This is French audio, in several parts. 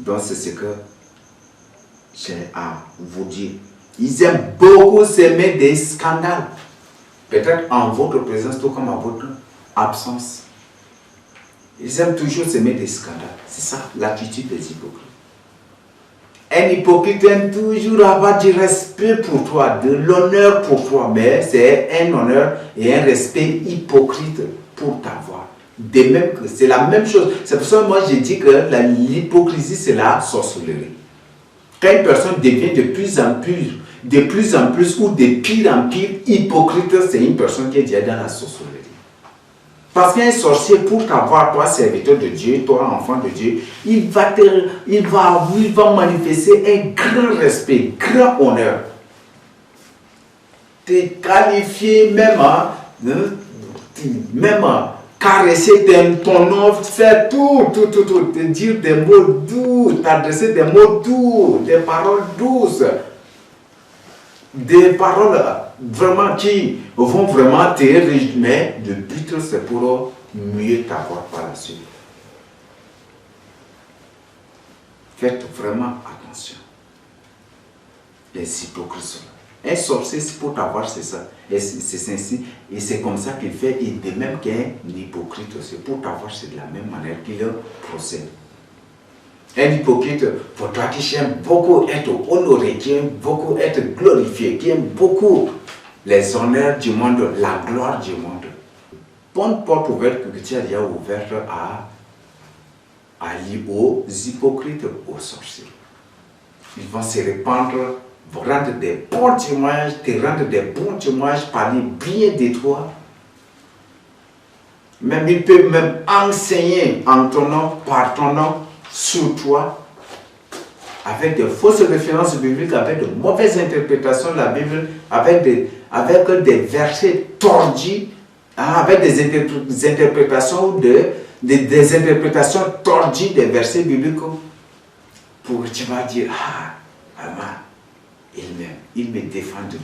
Donc c'est ce que j'ai à vous dire. Ils aiment beaucoup s'aimer des scandales. Peut-être en votre présence, tout comme en votre absence. Ils aiment toujours s'aimer des scandales. C'est ça l'attitude des hypocrites. Un hypocrite aime toujours avoir du respect pour toi, de l'honneur pour toi, mais c'est un honneur et un respect hypocrite pour t'avoir. De même que c'est la même chose. C'est pour ça que moi je dis que l'hypocrisie c'est la sorcellerie. Quand une personne devient de plus en plus ou de pire en pire hypocrite, c'est une personne qui est déjà dans la sorcellerie. Parce qu'un sorcier, pour t'avoir, toi, serviteur de Dieu, toi, enfant de Dieu, il va manifester un grand respect, grand honneur. Te qualifier même caresser ton nom, faire tout, te dire des mots doux, t'adresser des mots doux, des paroles douces, des paroles vraiment qui vont vraiment te réjouir, mais le but c'est pour mieux t'avoir par la suite. Faites vraiment attention. Les hypocrites. Un sorcier, c'est pour t'avoir, c'est ça. Et c'est ainsi. Et c'est comme ça qu'il fait. Et de même qu'un hypocrite, c'est pour t'avoir, c'est de la même manière qu'il procède. Un hypocrite, pour toi qui aime beaucoup être honoré, qui aime beaucoup être glorifié, qui aime beaucoup les honneurs du monde, la gloire du monde. Bonne porte ouverte que tu as déjà ouverte aux hypocrites, aux sorciers. Ils vont se répandre, rendre des bons témoignages, parler bien de toi. Même ils peuvent même enseigner en ton nom, par ton nom, sur toi, avec de fausses références bibliques, avec de mauvaises interprétations de la Bible, avec des versets tordus, avec des interprétations des interprétations tordues des versets bibliques, pour tu vas dire, il me défend bien.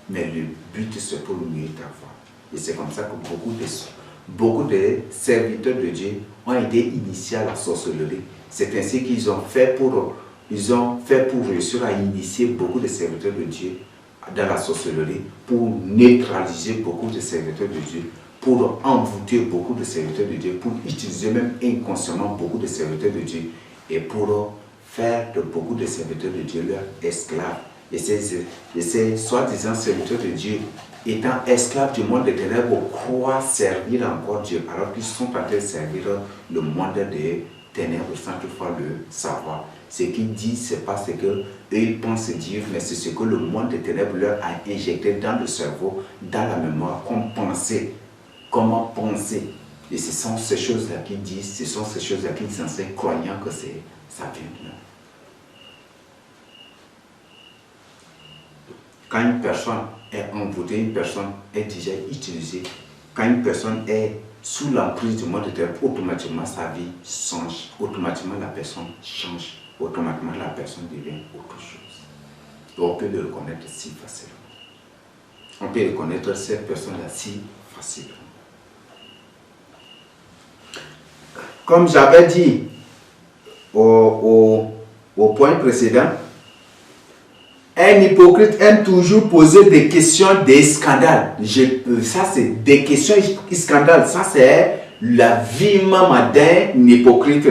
Mais le but c'est pour mieux t'avoir. Et c'est comme ça que beaucoup de serviteurs de Dieu ont été initiés à la sorcellerie. C'est ainsi qu'ils ont fait pour réussir à initier beaucoup de serviteurs de Dieu dans la sorcellerie, pour neutraliser beaucoup de serviteurs de Dieu, pour envoûter beaucoup de serviteurs de Dieu, pour utiliser même inconsciemment beaucoup de serviteurs de Dieu et pour faire de beaucoup de serviteurs de Dieu leurs esclaves. Et ces soi-disant serviteurs de Dieu, étant esclaves du monde des ténèbres, croient servir encore Dieu, alors qu'ils sont en train de servir le monde des ténèbres sans toutefois le savoir. Ce qu'ils disent, c'est pas ce qu'eux ils pensent dire, mais c'est ce que le monde des ténèbres leur a injecté dans le cerveau, dans la mémoire, comment penser. Et ce sont ces choses-là qu'ils disent, ce sont ces choses-là qu'ils enseignent, croyant que ça vient de là. Quand une personne est envoûtée, une personne est déjà utilisée, quand une personne est sous l'emprise du monde de terre, automatiquement sa vie change, automatiquement la personne change, automatiquement la personne devient autre chose. Et on peut le reconnaître si facilement. On peut reconnaître cette personne-là si facilement. Comme j'avais dit au point précédent, un hypocrite aime toujours poser des questions, des scandales. Ça, c'est des questions scandales. Ça, c'est la vie même d'un hypocrite.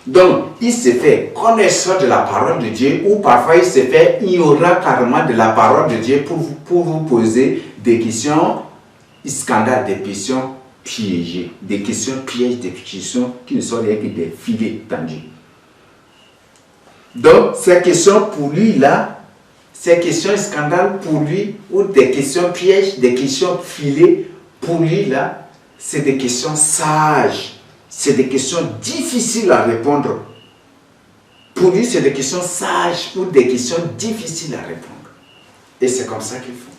Donc, il se fait connaisseur de la parole de Dieu, ou parfois il se fait ignorant carrément de la parole de Dieu pour vous poser des questions scandales, des questions piégées, des questions pièges, des questions qui ne sont rien que des filets tendus. Donc, ces questions pour lui là, ces questions scandales pour lui, ou des questions pièges, des questions filées, pour lui là, c'est des questions sages, c'est des questions difficiles à répondre. Pour lui, c'est des questions sages ou des questions difficiles à répondre. Et c'est comme ça qu'il faut.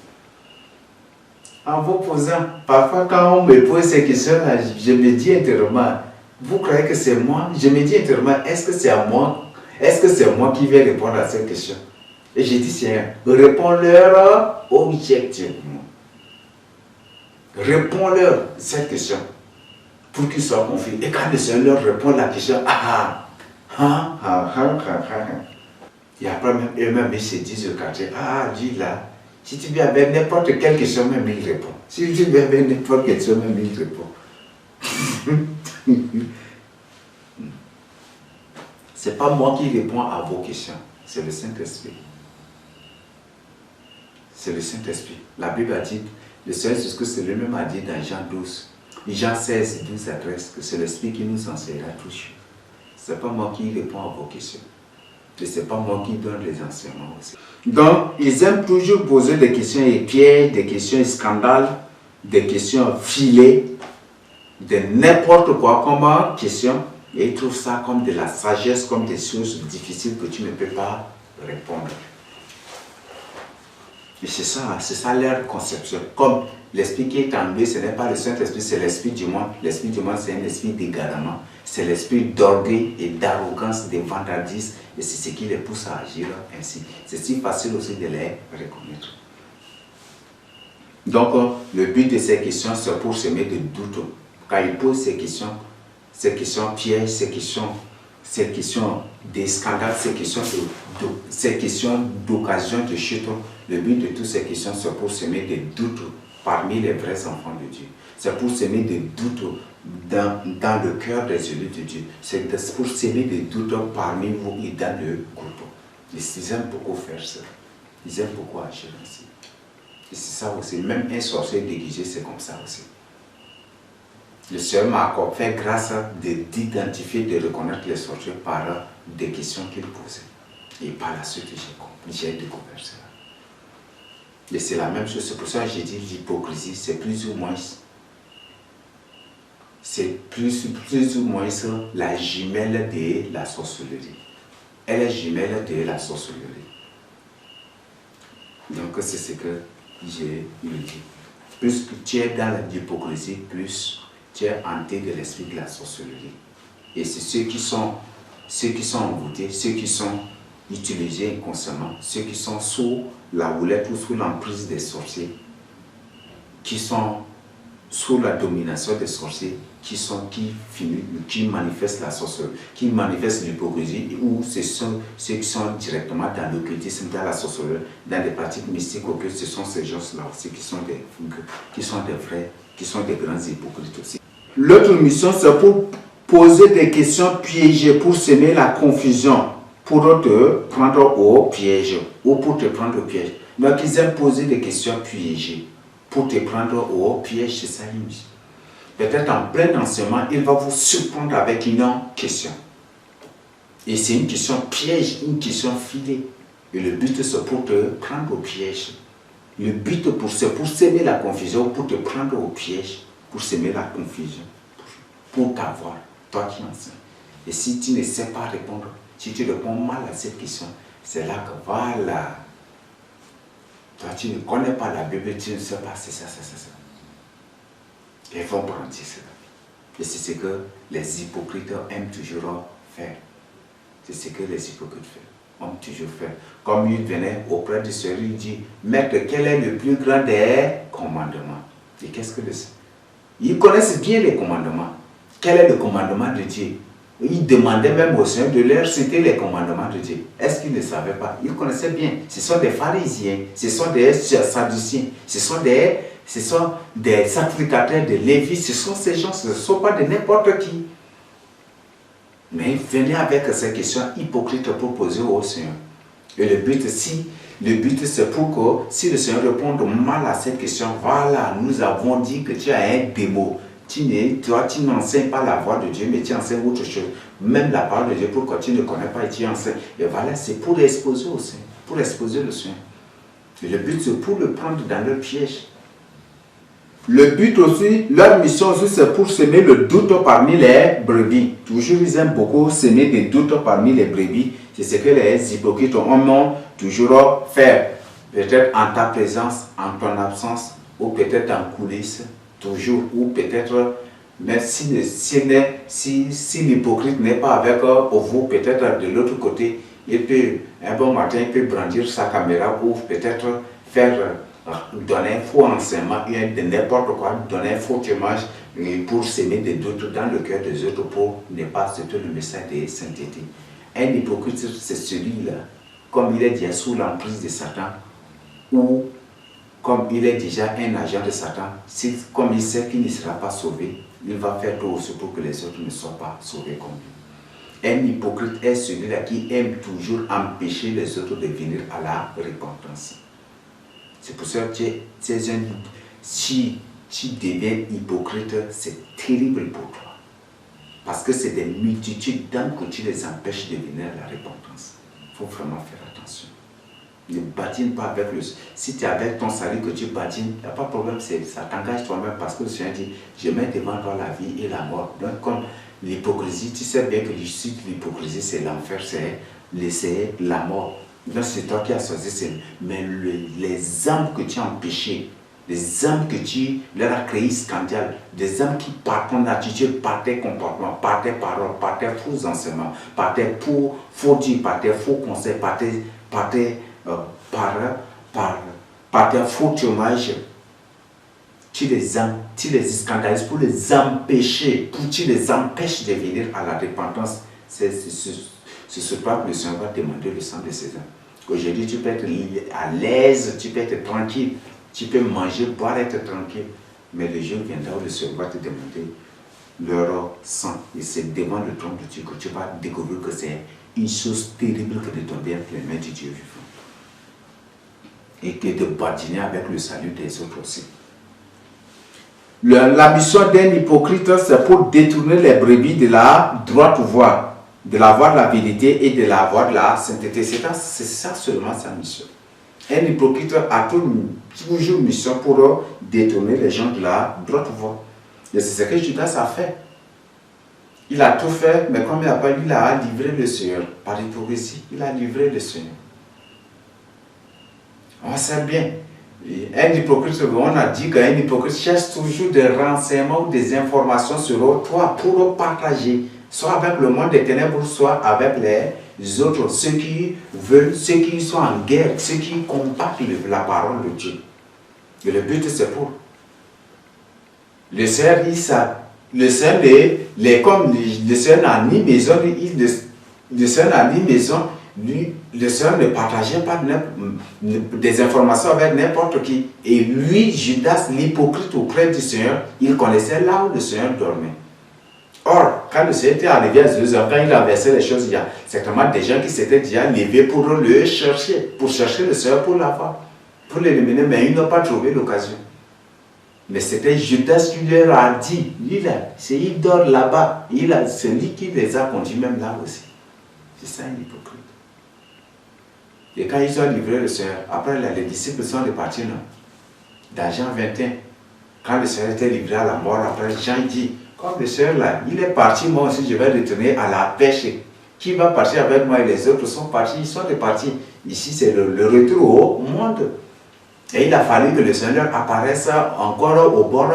En vous posant, parfois quand on me pose ces questions-là, je me dis intérieurement, vous croyez que c'est moi? Je me dis intérieurement, est-ce que c'est à moi? Est-ce que c'est moi qui vais répondre à cette question? Et j'ai dit, Seigneur, réponds-leur objectivement. Réponds-leur cette question pour qu'ils soient confiés. Et quand le Seigneur leur répond la question, Et après, eux-mêmes, ils se disent au quartier, ah, lui là, si tu viens avec n'importe quelle question, même il répond. Si tu viens avec n'importe quelle question, même il répond. Ce n'est pas moi qui réponds à vos questions, c'est le Saint-Esprit. C'est le Saint-Esprit. La Bible a dit, le Seigneur Jésus-Christ lui-même a dit dans Jean 12, Jean 16, 12 à 13, que c'est l'Esprit qui nous enseignera tout. Ce n'est pas moi qui réponds à vos questions. Et ce n'est pas moi qui donne les enseignements aussi. Donc, ils aiment toujours poser des questions épièges, des questions scandales, des questions filées, de n'importe quoi comme question. Et ils trouvent ça comme de la sagesse, comme des choses difficiles que tu ne peux pas répondre. Et c'est ça leur conception. Comme l'esprit qui est en lui, ce n'est pas le Saint-Esprit, c'est l'esprit du monde. L'esprit du monde, c'est un esprit d'égarement. C'est l'esprit d'orgueil et d'arrogance, de vandalisme. Et c'est ce qui les pousse à agir ainsi. C'est si facile aussi de les reconnaître. Donc, le but de ces questions, c'est pour semer de doutes. Quand ils posent ces questions pièges, ces questions des scandales, ces questions d'occasion de chute, le but de toutes ces questions, c'est pour semer des doutes parmi les vrais enfants de Dieu. C'est pour semer des doutes dans le cœur des élus de Dieu. C'est pour semer des doutes parmi vous et dans le groupe. Ils aiment beaucoup faire ça. Ils aiment beaucoup agir ainsi. Et c'est ça aussi. Même un sorcier déguisé, c'est comme ça aussi. Le Seigneur m'a encore fait grâce d'identifier, de reconnaître les sorciers par des questions qu'il posait. Et par la suite, j'ai découvert cela. Et c'est la même chose. C'est pour ça que j'ai dit l'hypocrisie, c'est plus ou moins la jumelle de la sorcellerie. Elle est jumelle de la sorcellerie. Donc c'est ce que j'ai dit. Plus que tu es dans l'hypocrisie, plus tu es hanté de l'esprit de la sorcellerie. Et c'est ceux qui sont envoûtés, ceux qui sont utilisés inconsciemment, ceux qui sont sous la houlette ou sous l'emprise des sorciers, qui sont sous la domination des sorciers, qui manifestent la sorcellerie, qui manifestent l'hypocrisie, ou ce sont ceux qui sont directement dans l'occultisme, dans la sorcellerie, dans des pratiques mystiques occultes. Ce sont ces gens-là aussi qui sont des grands hypocrites aussi. L'autre mission, c'est pour poser des questions piégées, pour semer la confusion, pour te prendre au piège, ou pour te prendre au piège. Donc, ils aiment poser des questions piégées, pour te prendre au piège, c'est ça une mission. Peut-être en plein enseignement, il va vous surprendre avec une question. Et c'est une question piège, une question filée. Et le but, c'est pour te prendre au piège. Le but, c'est pour semer la confusion, pour te prendre au piège, pour semer la confusion, pour t'avoir, toi qui enseignes. Et si tu ne sais pas répondre, si tu réponds mal à cette question, c'est là que voilà. Toi, tu ne connais pas la Bible, tu ne sais pas, c'est ça. Ils vont prendre cela. Et c'est ce que les hypocrites aiment toujours faire. C'est ce que les hypocrites aiment toujours faire. Comme il venait auprès du Seigneur, il dit, Maître, quel est le plus grand des commandements? Et qu'est-ce que c'est? Ils connaissent bien les commandements. Quel est le commandement de Dieu? Ils demandaient même au Seigneur de leur citer les commandements de Dieu. Est-ce qu'ils ne savaient pas? Ils connaissaient bien. Ce sont des pharisiens, ce sont des sadduciens, ce sont des sacrificateurs de Lévi, ce sont ces gens, ce ne sont pas de n'importe qui. Mais ils venaient avec ces questions hypocrites pour poser au Seigneur. Et le but, c'est pour que, si le Seigneur répond mal à cette question, voilà, nous avons dit que tu as un démon. Toi, tu n'enseignes pas la voix de Dieu, mais tu enseignes autre chose. Même la parole de Dieu, pourquoi tu ne connais pas et tu enseignes. Et voilà, c'est pour l'exposer au Seigneur, pour exposer le Seigneur. Et le but, c'est pour le prendre dans le piège. Le but aussi, leur mission aussi, c'est pour semer le doute parmi les brebis. Toujours, ils aiment beaucoup semer des doutes parmi les brebis. C'est ce que les hypocrites ont toujours fait. Peut-être en ta présence, en ton absence, ou peut-être en coulisses, toujours, ou peut-être, mais si l'hypocrite n'est pas avec vous, peut-être de l'autre côté, il peut, un bon matin, il peut brandir sa caméra ou peut-être faire donner un faux enseignement, de n'importe quoi, donner un faux témoignage, et pour s'aimer des doutes dans le cœur des autres pour ne pas accepter le message de sainteté. Un hypocrite, c'est celui-là, comme il est déjà sous l'emprise de Satan, ou comme il est déjà un agent de Satan, comme il sait qu'il ne sera pas sauvé, il va faire tout aussi pour que les autres ne soient pas sauvés comme lui. Un hypocrite est celui-là qui aime toujours empêcher les autres de venir à la repentance. C'est pour ça que si tu deviens hypocrite, c'est terrible pour toi. Parce que c'est des multitudes d'âmes que tu les empêches de venir à la repentance. Il faut vraiment faire attention. Ne badine pas avec le... Si tu es avec ton salut que tu badines, il n'y a pas de problème, ça t'engage toi-même parce que le Seigneur dit, je mets devant toi la vie et la mort. Donc comme l'hypocrisie, tu sais bien que l'issue de l'hypocrisie, c'est l'enfer, c'est la mort. Donc c'est toi qui as choisi, mais les âmes que tu as empêchées, les âmes que tu leur as créé scandale, des âmes qui par ton attitude, par tes comportements, par tes paroles, par tes faux enseignements, par tes faux dits, par tes faux conseils, par tes faux témoignages, tu les scandalises pour les empêcher, tu les empêches de venir à la repentance. C'est ce quoi que le Seigneur va demander le sang de ces âmes. Aujourd'hui, tu peux être à l'aise, tu peux être tranquille, tu peux manger, boire, être tranquille. Mais le jour viendra où le Seigneur va te demander leur sang. Et c'est devant le trône de Dieu que tu vas découvrir que c'est une chose terrible que de tomber entre les mains du Dieu vivant. Et que de badiner avec le salut des autres aussi. La mission d'un hypocrite, c'est pour détourner les brebis de la droite voie, de la voie de la vérité et de la voie de la sainteté. C'est ça seulement sa mission. Un hypocrite a toujours mission pour détourner les gens de la droite voie. Et c'est ce que Judas a fait. Il a tout fait, mais comme il a livré le Seigneur. Par hypocrisie, il a livré le Seigneur. On sait bien. Un hypocrite, on a dit qu'un hypocrite cherche toujours des renseignements ou des informations sur toi pour partager, soit avec le monde des ténèbres, soit avec les autres, ceux qui veulent, ceux qui sont en guerre, ceux qui combattent la parole de Dieu. Et le but, c'est pour le Seigneur, le Seigneur, comme le Seigneur n'a ni maison, le Seigneur n'a ni maison. Lui, le Seigneur ne partageait pas des informations avec n'importe qui. Et lui, Judas, l'hypocrite auprès du Seigneur, il connaissait là où le Seigneur dormait. Or, quand le Seigneur était arrivé à Jérusalem, quand il a versé les choses, il y a certainement des gens qui s'étaient déjà levés pour le chercher, pour chercher le Seigneur, pour l'avoir, pour l'éliminer, mais ils n'ont pas trouvé l'occasion. Mais c'était Judas qui leur a dit, il dort là-bas, c'est lui qui les a conduits même là aussi. C'est ça un hypocrite. Et quand ils ont livré le Seigneur, après les disciples sont repartis, non? Dans Jean 21, quand le Seigneur était livré à la mort, après Jean dit, comme le Seigneur là, il est parti, moi aussi je vais retourner à la pêche. Qui va partir avec moi? Et les autres sont partis, ils sont repartis. Ici c'est le retour au monde. Et il a fallu que le Seigneur apparaisse encore au bord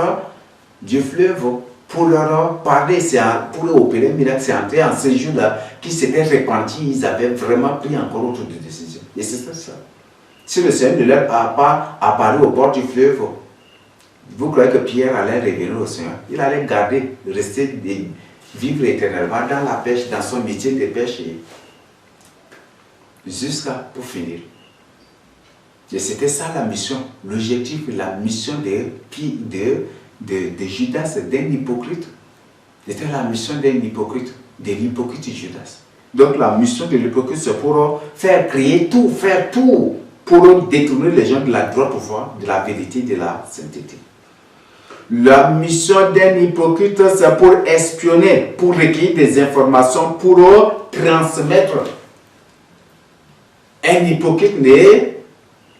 du fleuve pour leur parler, pour opérer un miracle. C'est entré en ce jour-là qui s'était répandu, ils avaient vraiment pris encore autre décision. Et c'est ça. Si le Seigneur ne leur a pas apparu au bord du fleuve, vous croyez que Pierre allait revenir au Seigneur? Il allait garder, rester, vivre éternellement dans la pêche, dans son métier de pêche, jusqu'à pour finir. Et c'était ça la mission, l'objectif, la mission de Judas, d'un hypocrite. C'était la mission d'un hypocrite, de l'hypocrite Judas. Donc la mission de l'hypocrite, c'est pour faire tout pour détourner les gens de la droite voie, de la vérité, de la sainteté. La mission d'un hypocrite, c'est pour espionner, pour recueillir des informations, pour transmettre. Un hypocrite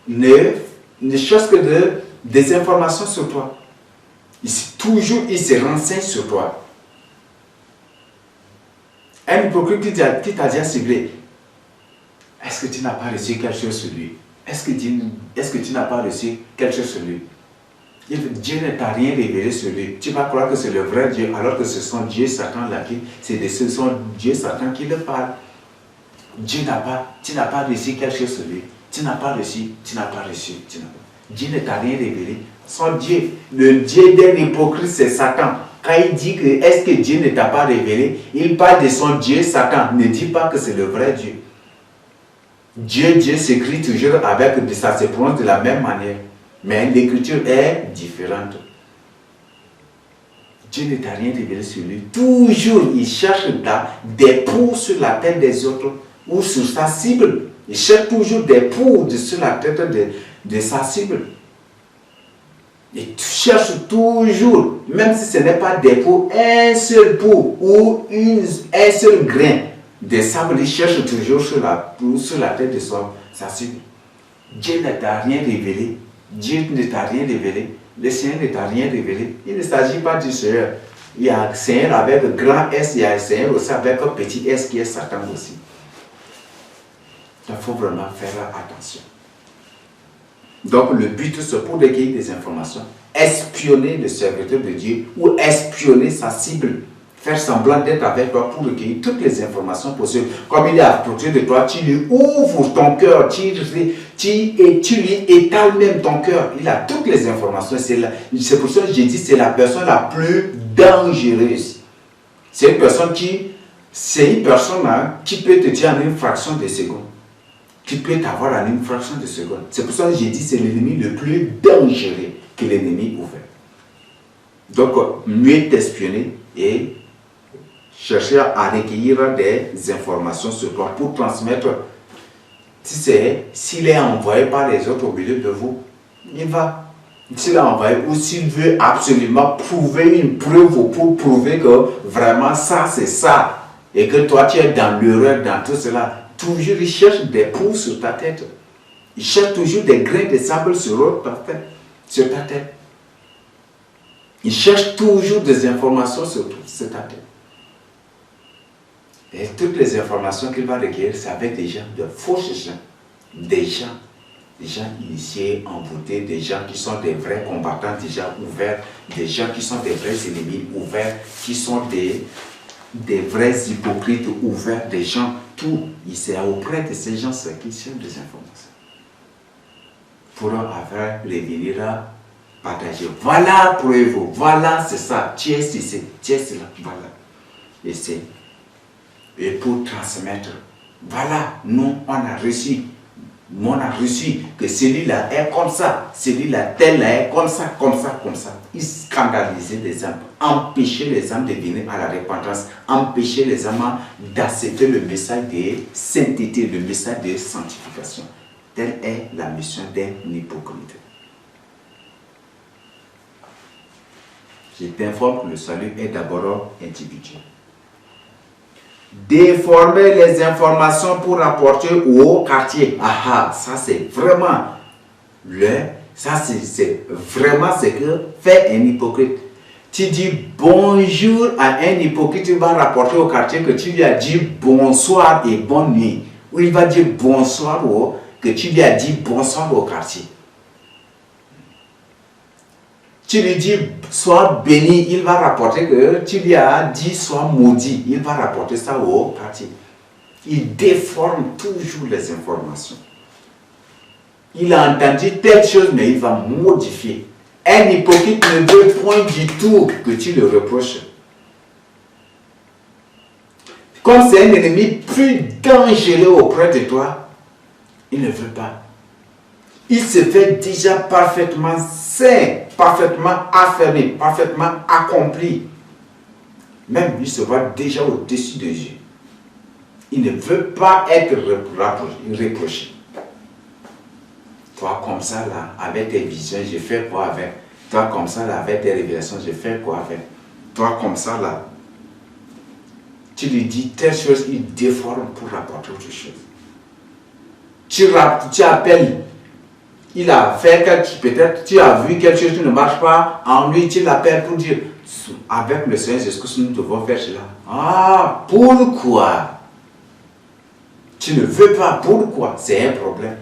ne cherche que des informations sur toi. Il se renseigne sur toi. Un hypocrite qui t'a déjà ciblé, est-ce que tu n'as pas reçu quelque chose sur lui? Est-ce que tu n'as pas reçu quelque chose sur lui? Dieu ne t'a rien révélé sur lui. Tu vas croire que c'est le vrai Dieu, alors que ce sont Dieu Satan là ce sont Dieu Satan qui le parle. Tu n'as pas reçu quelque chose sur lui. Tu n'as pas reçu. Dieu ne t'a rien révélé. Son Dieu, le Dieu d'un hypocrite, c'est Satan. Quand il dit que est-ce que Dieu ne t'a pas révélé, il parle de son Dieu Satan. Ne dit pas que c'est le vrai Dieu. Dieu s'écrit toujours avec, ça se prononce de la même manière. Mais l'écriture est différente. Dieu ne t'a rien révélé sur lui. Toujours, il cherche des poux sur la tête des autres ou sur sa cible. Il cherche toujours des poux sur la tête de sa cible. Il cherche toujours, même si ce n'est pas des poux, un seul pou ou un seul grain de sable, il cherche toujours sur la tête de sa cible. Dieu ne t'a rien révélé. Dieu ne t'a rien révélé. Le Seigneur ne t'a rien révélé. Il ne s'agit pas du Seigneur. Il y a un Seigneur avec grand S, il y a un Seigneur aussi avec un petit S qui est Satan aussi. Il faut vraiment faire attention. Donc le but, c'est pour recueillir des informations, espionner le serviteur de Dieu ou espionner sa cible, faire semblant d'être avec toi pour recueillir toutes les informations possibles. Comme il est à côté de toi, tu lui ouvres ton cœur, tu lui étales même ton cœur. Il a toutes les informations. C'est pour ça que j'ai dit c'est la personne la plus dangereuse. C'est une personne qui peut te tuer en une fraction de seconde. Qui peut t'avoir en une fraction de seconde. C'est pour ça que j'ai dit c'est l'ennemi le plus dangereux que l'ennemi ouvert. Donc, mieux t'espionner et chercher à recueillir des informations sur toi pour transmettre. S'il est envoyé par les autres au milieu de vous, il va. S'il est envoyé ou s'il veut absolument prouver une preuve pour prouver que vraiment ça c'est ça et que toi tu es dans l'erreur dans tout cela. Toujours, il cherche des poux sur ta tête. Il cherche toujours des grains de sable sur ta tête. Il cherche toujours des informations sur ta tête. Et toutes les informations qu'il va recueillir, c'est avec des gens, de fausses gens. Des gens initiés, envoûtés, des gens qui sont des vrais combattants déjà ouverts, des gens qui sont des vrais ennemis ouverts, qui sont des vrais hypocrites ouverts, des gens, tout. C'est auprès de ces gens qui cherchent des informations. Pour avoir revenir à partager. Voilà preuve, voilà c'est ça, tu es ceci, tu es cela, voilà. Et pour transmettre, voilà, nous on a reçu que celui-là est comme ça, celui-là tel est comme ça, comme ça, comme ça. Il scandalisait les âmes, empêcher les âmes de venir à la repentance, empêcher les âmes d'accepter le message de sainteté, le message de sanctification. Telle est la mission d'un hypocrite. Je t'informe que le salut est d'abord individuel. Déformer les informations pour rapporter au quartier. Ah, ça c'est vraiment c'est vraiment ce que fait un hypocrite. Tu dis bonjour à un hypocrite, il va rapporter au quartier que tu lui as dit bonsoir et bonne nuit. Ou il va dire bonsoir que tu lui as dit bonsoir au quartier. Tu lui dis sois béni, il va rapporter que tu lui as dit sois maudit, il va rapporter ça au quartier. Il déforme toujours les informations. Il a entendu telle chose, mais il va modifier. Un hypocrite ne veut point du tout que tu le reproches. Comme c'est un ennemi plus dangereux auprès de toi, il ne veut pas. Il se fait déjà parfaitement saint, parfaitement affermi, parfaitement accompli. Même il se voit déjà au-dessus de Dieu. Il ne veut pas être reproché. Toi comme ça là, avec tes visions, je fais quoi avec? Toi comme ça là, avec tes révélations, je fais quoi avec? Toi comme ça là, tu lui dis telle chose, il déforme pour rapporter autre chose. Tu appelles. Il a fait quelque chose, peut-être tu as vu quelque chose qui ne marche pas, en lui tu l'appelles pour dire, avec le Seigneur Jésus, nous devons faire cela. Ah, pourquoi? Tu ne veux pas, pourquoi? C'est un problème.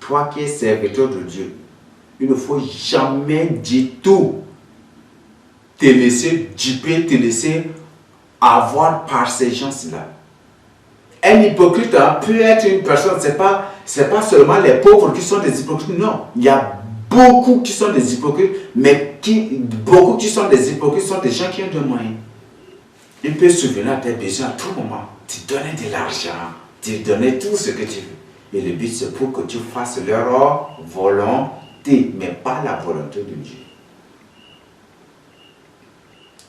Toi qui es serviteur de Dieu, il ne faut jamais du tout te laisser duper, te laisser avoir par ces gens-là. Un hypocrite peut être une personne, c'est pas seulement les pauvres qui sont des hypocrites, non. Il y a beaucoup qui sont des hypocrites, mais beaucoup qui sont des hypocrites sont des gens qui ont des moyens. Ils peuvent subvenir à tes besoins à tout moment. Tu donner de l'argent, tu donner tout ce que tu veux. Et le but, c'est pour que tu fasses leur volonté, mais pas la volonté de Dieu.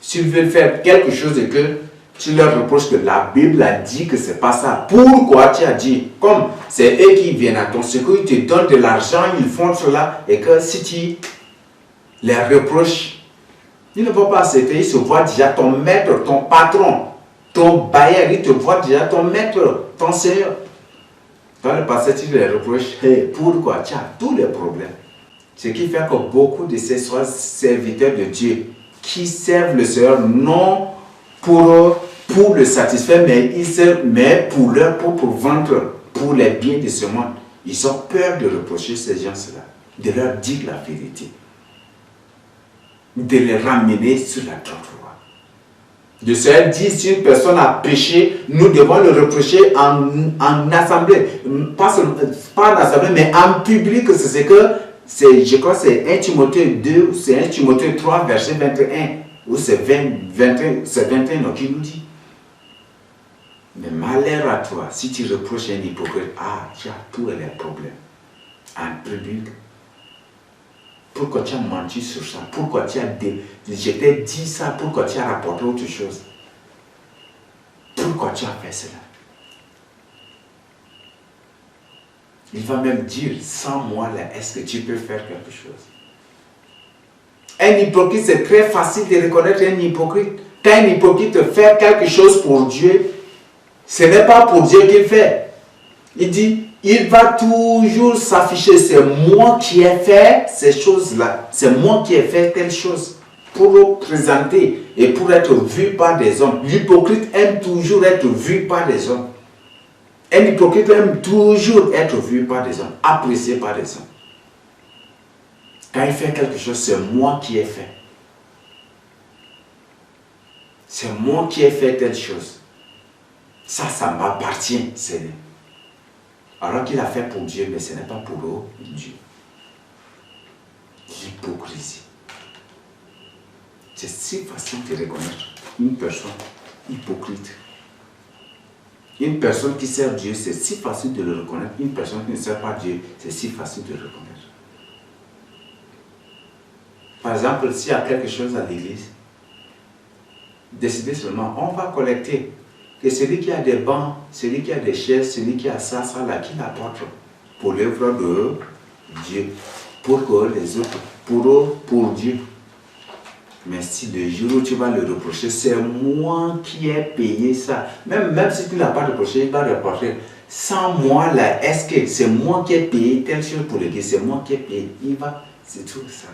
S'ils veulent faire quelque chose et que tu leur reproches que la Bible a dit que c'est pas ça, pourquoi tu as dit? Comme c'est eux qui viennent à ton secours, ils te donnent de l'argent, ils font cela, et que si tu les reproches, ils ne vont pas accepter, ils se voient déjà ton maître, ton patron, ton bailleur, ils te voient déjà ton maître, ton seigneur. Dans le passé, tu les reproches, hey, pourquoi tu as tous les problèmes? Ce qui fait que beaucoup de ces serviteurs de Dieu qui servent le Seigneur non pour le satisfaire, mais pour leur propre ventre, pour les biens de ce monde. Ils ont peur de reprocher ces gens-là, de leur dire la vérité, de les ramener sur la droite voie. Le Seigneur dit, si une personne a péché, nous devons le reprocher en assemblée, pas en assemblée, mais en public. C'est ce que, je crois que c'est 1 Timothée 2, ou c'est 1 Timothée 3, verset 21, ou c'est 21 qui nous dit. Mais malheur à toi, si tu reproches un hypocrite, tu as tous les problèmes. En public. Pourquoi tu as menti sur ça? Pourquoi tu as je t'ai dit ça? Pourquoi tu as rapporté autre chose? Pourquoi tu as fait cela? Il va même dire, sans moi là, est-ce que tu peux faire quelque chose? Un hypocrite, c'est très facile de reconnaître un hypocrite. Quand un hypocrite fait quelque chose pour Dieu, ce n'est pas pour Dieu qu'il fait. Il dit, il va toujours s'afficher, c'est moi qui ai fait ces choses-là. C'est moi qui ai fait telle chose. Pour présenter et pour être vu par des hommes. L'hypocrite aime toujours être vu par des hommes. Un hypocrite aime toujours être vu par des hommes, apprécié par des hommes. Quand il fait quelque chose, c'est moi qui ai fait. C'est moi qui ai fait telle chose. Ça m'appartient, Seigneur. Alors qu'il a fait pour Dieu, mais ce n'est pas pour Dieu. L'hypocrisie. C'est si facile de reconnaître une personne hypocrite. Une personne qui sert Dieu, c'est si facile de le reconnaître. Une personne qui ne sert pas Dieu, c'est si facile de le reconnaître. Par exemple, s'il y a quelque chose à l'église, décidez seulement, on va collecter. Que celui qui a des bancs, celui qui a des chaises, celui qui a ça là, qui l'apporte pour l'œuvre de Dieu. Pour que les autres, pour Dieu. Mais si le jour où tu vas le reprocher, c'est moi qui ai payé ça. Même si tu n'as pas reproché, il va reprocher. Sans moi là, est-ce que c'est moi qui ai payé telle chose pour l'église? C'est moi qui ai payé. Il va, c'est tout ça.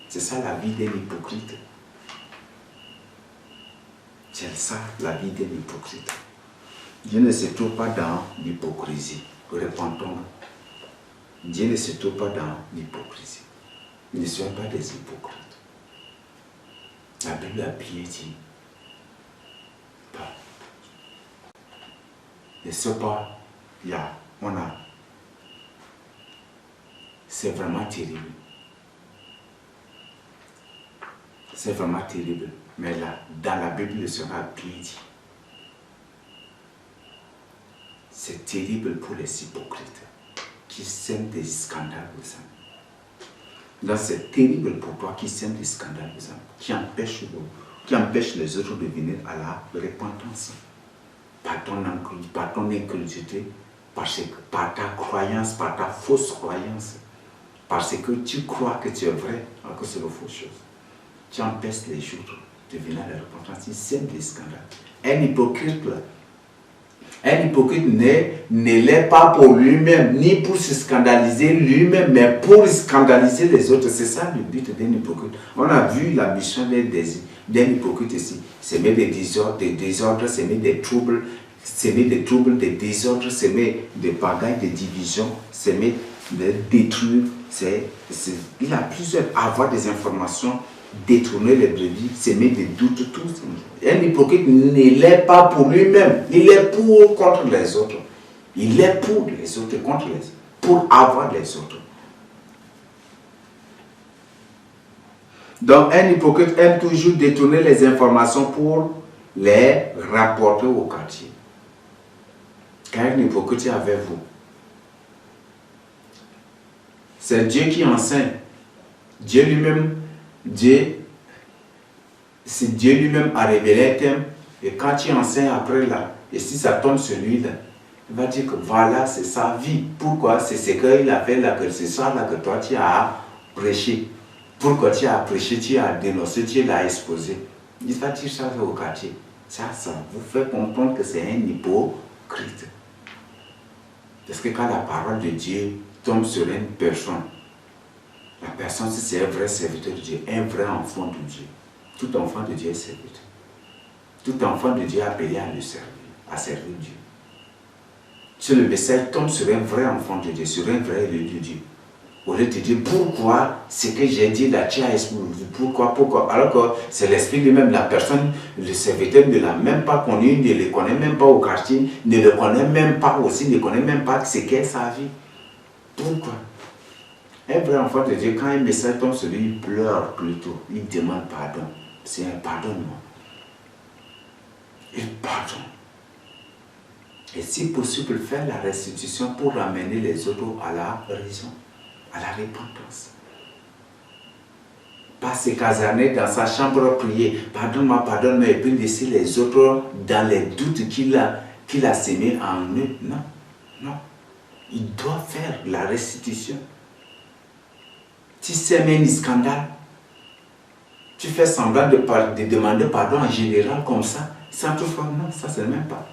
C'est ça la vie d'un hypocrite. C'est ça la vie d'un hypocrite. Dieu ne se trouve pas dans l'hypocrisie. Repentons. Dieu ne se trouve pas dans l'hypocrisie. Ne soyons pas des hypocrites. La Bible a bien dit. Ne sois pas là. C'est vraiment terrible. C'est vraiment terrible. Mais là, dans la Bible, le Seigneur a bien dit. C'est terrible pour les hypocrites qui sèment des scandales aux âmes. Là, c'est terrible pour toi qui sème des scandales aux âmes, qui empêche les autres de venir à la repentance. Par ton incrédulité, par ta croyance, par ta fausse croyance. Parce que tu crois que tu es vrai, alors que c'est une fausse chose. Tu empêches les autres de venir à la repentance. Ils sèment des scandales. Un hypocrite, là, ne l'est pas pour lui-même, ni pour se scandaliser lui-même, mais pour scandaliser les autres. C'est ça le but d'un hypocrite. On a vu la mission d'un hypocrite ici. S'aimer des désordres, s'aimer des troubles, des désordres, s'aimer des bagailles, des divisions, s'aimer de détruire. Il a plusieurs, avoir des informations, détourner les brebis, s'aimer des doutes, tout. Un hypocrite ne l'est pas pour lui-même, il est contre les autres. Il est pour les autres, contre les autres, pour avoir les autres. Donc, un hypocrite aime toujours détourner les informations pour les rapporter au quartier. Car un hypocrite est avec vous. C'est Dieu qui enseigne. Dieu lui-même, c'est Dieu lui-même a révélé un thème. Et quand tu enseignes après là, et si ça tombe sur lui là, il va dire que voilà, c'est sa vie. Pourquoi? C'est ce qu'il a fait là, que c'est ça là que toi tu as prêché. Pourquoi tu as prêché, tu as dénoncé, tu l'as exposé. Il va dire ça au quartier. Ça vous fait comprendre que c'est un hypocrite. Parce que quand la parole de Dieu tombe sur une personne, la personne, si c'est un vrai serviteur de Dieu, un vrai enfant de Dieu, tout enfant de Dieu est serviteur. Tout enfant de Dieu est appelé à le servir, à servir Dieu. Si le message tombe sur un vrai enfant de Dieu, sur un vrai élu de Dieu, au lieu de dire pourquoi ce que j'ai dit là, tu as expliqué, pourquoi, alors que c'est l'esprit lui-même, la personne, le serviteur ne l'a même pas connu, ne le connaît même pas au quartier, ne le connaît même pas aussi, ne connaît même pas ce qu'est sa vie. Pourquoi? Un vrai enfant de Dieu, quand un message tombe sur lui, il pleure plutôt, il demande pardon. C'est un pardonnement. Il pardonne. Et si possible, faire la restitution pour ramener les autres à la raison, à la repentance. Pas se caserner dans sa chambre, prier, pardonne-moi, pardonne-moi, et puis laisser les autres dans les doutes qu'il a sémés en eux. Non, non. Il doit faire la restitution. Tu sèmes un scandale, tu fais semblant de demander pardon en général comme ça, sans tout faire. Non, ça c'est même pas.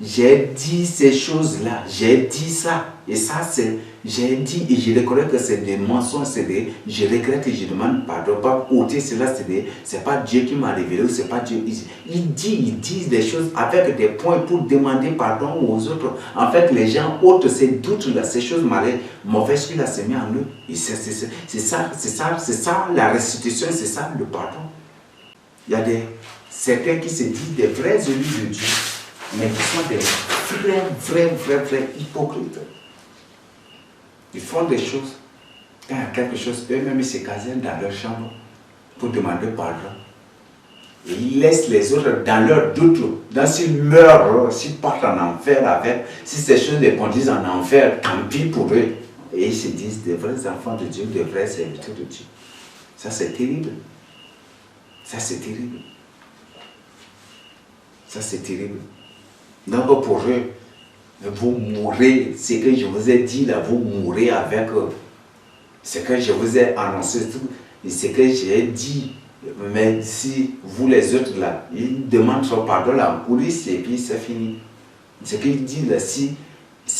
J'ai dit ces choses-là, j'ai dit ça, et ça c'est, j'ai dit, et je reconnais que c'est des mensonges, je regrette et je demande pardon, pas ôter cela, c'est pas Dieu qui m'a révélé, ou c'est pas Dieu, il dit des choses avec des points pour demander pardon aux autres. En fait, les gens ôtent ces doutes-là, ces choses mauvaises qu'il a semées en eux, et c'est ça la restitution, c'est ça le pardon. Il y a certains qui se disent des vrais élus de Dieu, mais qui sont des vrais hypocrites. Ils font des choses, quand il y a quelque chose, eux-mêmes ils se casent dans leur chambre pour demander pardon. Et ils laissent les autres dans leur doute. Donc s'ils meurent, s'ils partent en enfer avec, si ces choses les conduisent en enfer, tant pis pour eux. Et ils se disent des vrais enfants de Dieu, des vrais serviteurs de Dieu. Ça c'est terrible. Ça c'est terrible. Ça c'est terrible. Donc pour eux, vous mourrez, ce que je vous ai dit là, vous mourrez avec ce que je vous ai annoncé, ce que j'ai dit. Mais si vous les autres là, ils demandent son pardon là en coulisses et puis c'est fini. Ce qu'il dit là, si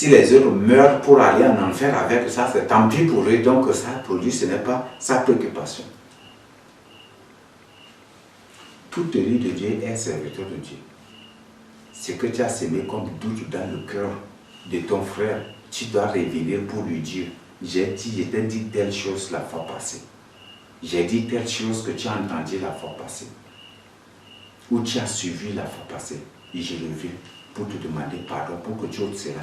les autres meurent pour aller en enfer avec ça, c'est tant pis pour eux, donc ça pour lui ce n'est pas sa préoccupation. Tout élu de Dieu est serviteur de Dieu. Ce que tu as semé comme doute dans le cœur de ton frère, tu dois révéler pour lui dire, je t'ai dit telle chose la fois passée. J'ai dit telle chose que tu as entendu la fois passée. Ou tu as suivi la fois passée. Et je reviens pour te demander pardon, pour que tu ôtes cela.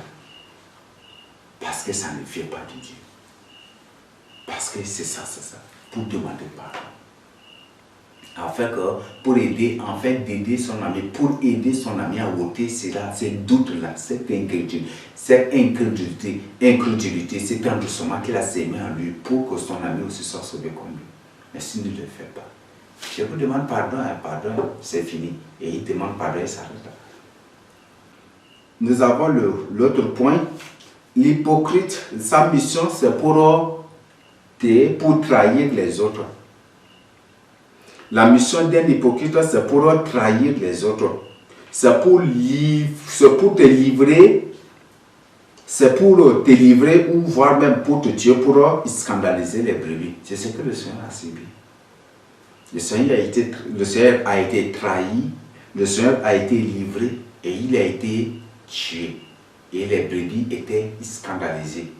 Parce que ça ne vient pas de Dieu. Parce que c'est ça. Pour demander pardon. Afin d'aider son ami, pour aider son ami à ôter cela, ces doutes-là, cette incrédulité, cet endurcissement qu'il a sémé en lui pour que son ami aussi soit sauvé comme lui. Mais s'il ne le fait pas, je vous demande pardon, c'est fini. Et il demande pardon et s'arrête là. Nous avons l'autre point. L'hypocrite, sa mission, c'est pour trahir les autres. La mission d'un hypocrite, c'est pour trahir les autres. C'est pour te livrer, ou voire même pour te tuer, pour scandaliser les brebis. C'est ce que le Seigneur a subi. Le Seigneur a été trahi, le Seigneur a été livré et il a été tué. Et les brebis étaient scandalisées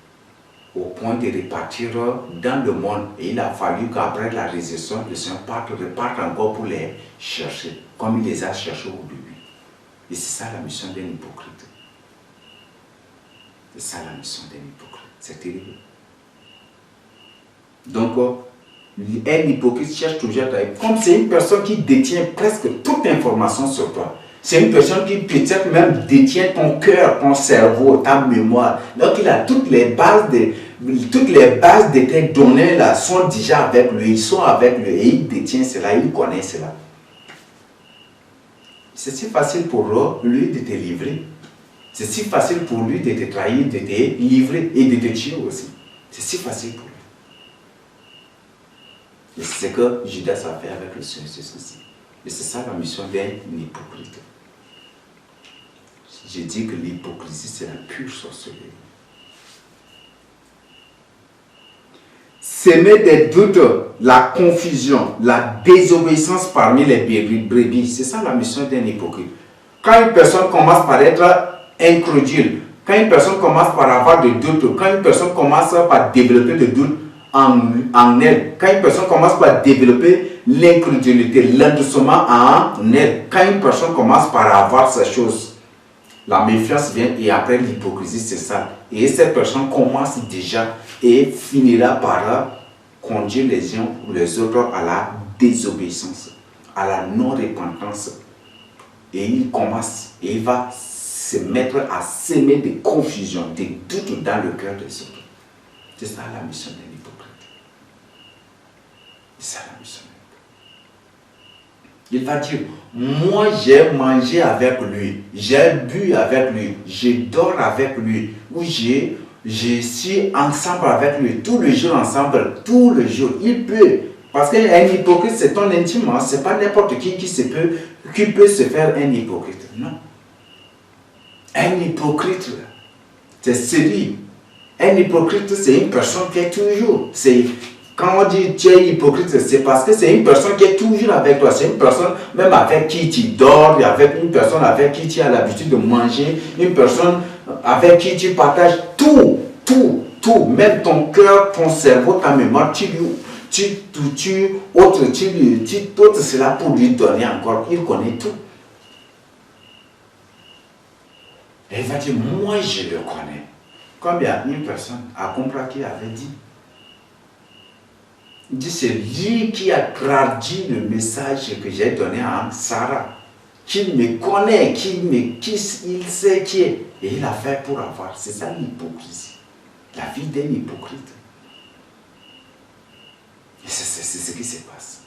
au point de repartir dans le monde. Et il a fallu qu'après la résurrection, le Seigneur reparte encore pour les chercher, comme il les a cherchés au début. Et c'est ça la mission d'un hypocrite. C'est ça la mission d'un hypocrite. C'est terrible. Donc, Un hypocrite cherche toujours à trahir. Comme c'est une personne qui détient presque toute information sur toi. C'est une personne qui peut-être même détient ton cœur, ton cerveau, ta mémoire. Donc il a toutes les bases de tes données là sont déjà avec lui, ils sont avec lui et il détient cela, il connaît cela. C'est si facile pour lui de te livrer. C'est si facile pour lui de te trahir, de te livrer et de te tuer aussi. C'est si facile pour lui. Et c'est ce que Judas a fait avec le Seigneur Jésus. Et c'est ça la mission d'un hypocrite. Je dis que l'hypocrisie, c'est la pure sorcellerie. Semer des doutes, la confusion, la désobéissance parmi les brebis, c'est ça la mission d'un hypocrite. Quand une personne commence par être incrédule, quand une personne commence par avoir des doutes, quand une personne commence par développer des doutes en elle, quand une personne commence par développer l'incrédulité, l'endoucement en elle, quand une personne commence par avoir ces choses, la méfiance vient et après l'hypocrisie, c'est ça. Et cette personne commence déjà et finira par conduire les uns ou les autres à la désobéissance, à la non-repentance. Et il commence et il va se mettre à semer des confusions, des doutes dans le cœur des autres. C'est ça la mission d'un hypocrite. C'est ça la mission. Il va dire, moi j'ai mangé avec lui, j'ai bu avec lui, je dors avec lui, ou je suis ensemble avec lui, tout le jour ensemble, tout le jour. Il peut, parce qu'un hypocrite c'est ton intime, ce n'est pas n'importe qui peut se faire un hypocrite. Non. Un hypocrite, c'est celui. Un hypocrite, c'est une personne qui est toujours. Quand on dit tu es hypocrite, c'est parce que c'est une personne qui est toujours avec toi. C'est une personne même avec qui tu dors, avec une personne avec qui tu as l'habitude de manger, une personne avec qui tu partages tout, même ton cœur, ton cerveau, ta mémoire, tu ôtes cela pour lui donner encore. Il connaît tout. Et il va dire, moi je le connais. Comme il y a une personne à Compra qui avait dit, il dit, c'est lui qui a traduit le message que j'ai donné à Sarah, qu'il me connaît, il sait qui est, et il a fait pour avoir. C'est ça l'hypocrisie, la vie d'un hypocrite. Et c'est ce qui se passe.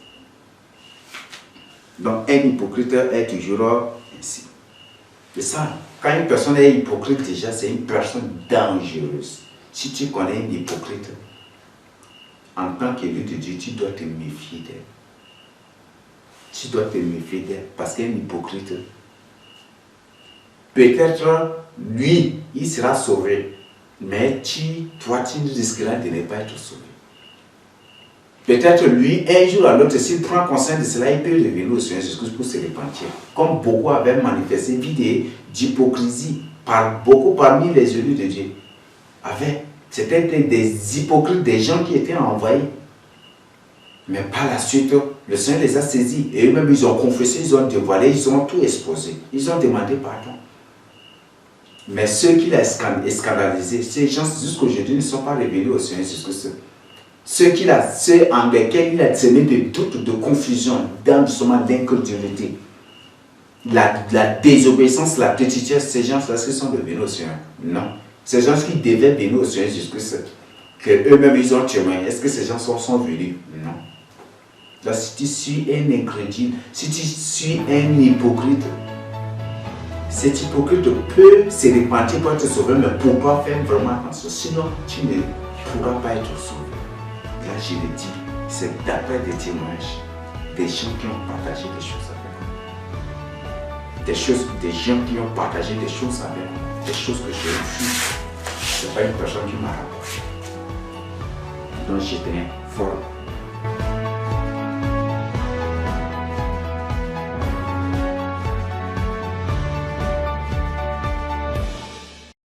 Donc un hypocrite est toujours ainsi. Et ça, quand une personne est hypocrite déjà, c'est une personne dangereuse. Si tu connais un hypocrite, en tant qu'élu de Dieu, tu dois te méfier d'elle. Tu dois te méfier d'elle parce qu'un hypocrite, peut-être lui, il sera sauvé, mais toi, tu risqueras de ne pas être sauvé. Peut-être lui, un jour à l'autre, s'il prend conscience de cela, il peut revenir au Seigneur Jésus pour se repentir. Comme beaucoup avaient manifesté vie d'hypocrisie, beaucoup parmi les élus de Dieu. C'était des hypocrites, des gens qui étaient envoyés. Mais par la suite, le Seigneur les a saisis. Et eux-mêmes, ils ont confessé, ils ont dévoilé, ils ont tout exposé. Ils ont demandé pardon. Mais ceux qui l'ont scandalisé, ces gens jusqu'aujourd'hui ne sont pas revenus au Seigneur Jésus-Christ. Ceux en lesquels il a semé des doutes, de confusion, d'endoucement, d'incrédulité, la désobéissance, la tétitude, ces gens-là, qui sont devenus au Seigneur. Non. Ces gens qui devaient venir au Seigneur Jésus-Christ, qu'eux-mêmes ils ont témoigné, est-ce que ces gens sont venus? Non. Là, si tu suis un incrédule, si tu suis un hypocrite, cet hypocrite peut se repentir pour être sauvé, mais pour pas faire vraiment attention. Sinon, tu ne pourras pas être sauvé. Là, je le dis, c'est d'après des témoignages, des gens qui ont partagé des choses avec moi. Des gens qui ont partagé des choses avec moi. Des choses que j'ai vues. Ce n'est pas une personne qui m'a rapporté. Donc, j'étais fort.